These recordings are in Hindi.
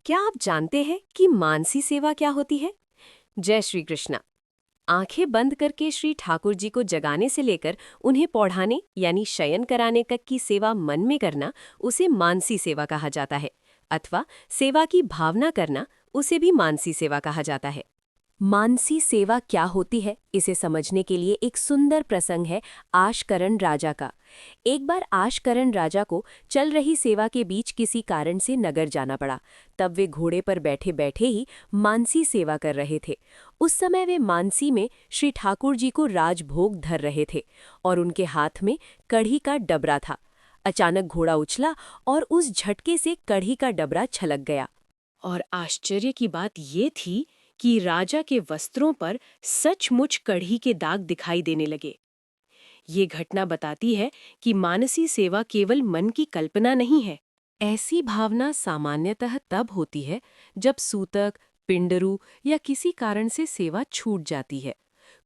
क्या आप जानते हैं कि मानसी सेवा क्या होती है? जय श्री कृष्णा। आंखें बंद करके श्री ठाकुर जी को जगाने से लेकर उन्हें पौढ़ाने यानी शयन कराने तक की सेवा मन में करना उसे मानसी सेवा कहा जाता है, अथवा सेवा की भावना करना उसे भी मानसी सेवा कहा जाता है। मानसी सेवा क्या होती है, इसे समझने के लिए एक सुंदर प्रसंग है आशकरण राजा का। एक बार आशकरण राजा को चल रही सेवा के बीच किसी कारण से नगर जाना पड़ा। तब वे घोड़े पर बैठे बैठे ही मानसी सेवा कर रहे थे। उस समय वे मानसी में श्री ठाकुर जी को राजभोग धर रहे थे और उनके हाथ में कढ़ी का डबरा था। अचानक घोड़ा उछला और उस झटके से कढ़ी का डबरा छलक गया। और आश्चर्य की बात ये थी कि राजा के वस्त्रों पर सचमुच कढ़ी के दाग दिखाई देने लगे। ये घटना बताती है कि मानसी सेवा केवल मन की कल्पना नहीं है। ऐसी भावना सामान्यतः तब होती है जब सूतक, पिंडरू या किसी कारण से सेवा छूट जाती है।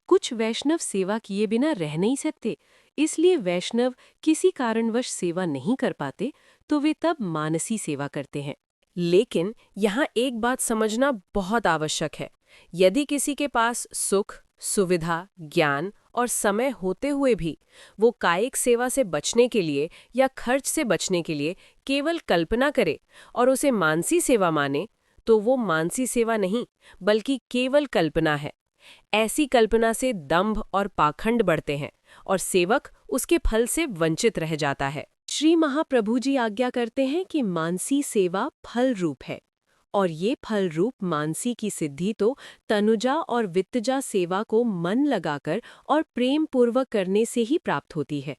कुछ वैष्णव सेवा किए बिना रह नहीं सकते, इसलिए वैष्णव किसी कारणवश सेवा नहीं कर पाते तो वे तब मानसी सेवा करते हैं। लेकिन यहाँ एक बात समझना बहुत आवश्यक है। यदि किसी के पास सुख, सुविधा, ज्ञान और समय होते हुए भी वो कायिक सेवा से बचने के लिए या खर्च से बचने के लिए केवल कल्पना करे और उसे मानसी सेवा माने, तो वो मानसी सेवा नहीं बल्कि केवल कल्पना है। ऐसी कल्पना से दंभ और पाखंड बढ़ते हैं और सेवक उसके फल से वंचित रह जाता है। श्री महाप्रभु जी आज्ञा करते हैं कि मानसी सेवा फल रूप है, और ये फल रूप मानसी की सिद्धि तो तनुजा और वित्तजा सेवा को मन लगाकर और प्रेम पूर्वक करने से ही प्राप्त होती है।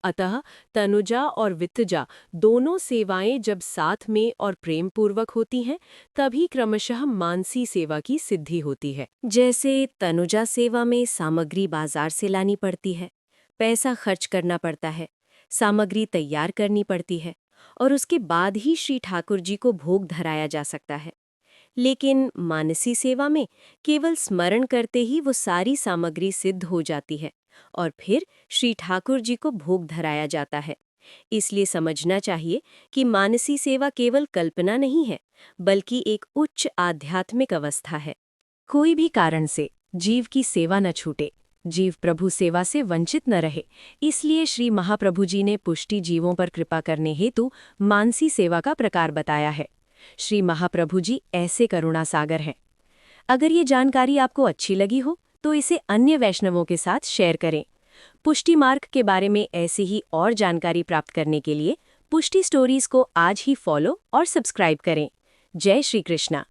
अतः तनुजा और वित्तजा दोनों सेवाएं जब साथ में और प्रेम पूर्वक होती हैं, तभी क्रमशः मानसी सेवा की सिद्धि होती है। जैसे तनुजा सेवा में सामग्री बाजार से लानी पड़ती है, पैसा खर्च करना पड़ता है, सामग्री तैयार करनी पड़ती है और उसके बाद ही श्री ठाकुर जी को भोग धराया जा सकता है। लेकिन मानसी सेवा में केवल स्मरण करते ही वो सारी सामग्री सिद्ध हो जाती है और फिर श्री ठाकुर जी को भोग धराया जाता है। इसलिए समझना चाहिए कि मानसी सेवा केवल कल्पना नहीं है, बल्कि एक उच्च आध्यात्मिक अवस्था है। कोई भी कारण से जीव की सेवा न छूटे, जीव प्रभु सेवा से वंचित न रहे, इसलिए श्री महाप्रभु जी ने पुष्टि जीवों पर कृपा करने हेतु मानसी सेवा का प्रकार बताया है। श्री महाप्रभु जी ऐसे करुणा सागर हैं। अगर ये जानकारी आपको अच्छी लगी हो तो इसे अन्य वैष्णवों के साथ शेयर करें। पुष्टि मार्ग के बारे में ऐसी ही और जानकारी प्राप्त करने के लिए पुष्टि स्टोरीज को आज ही फॉलो और सब्सक्राइब करें। जय श्री कृष्णा।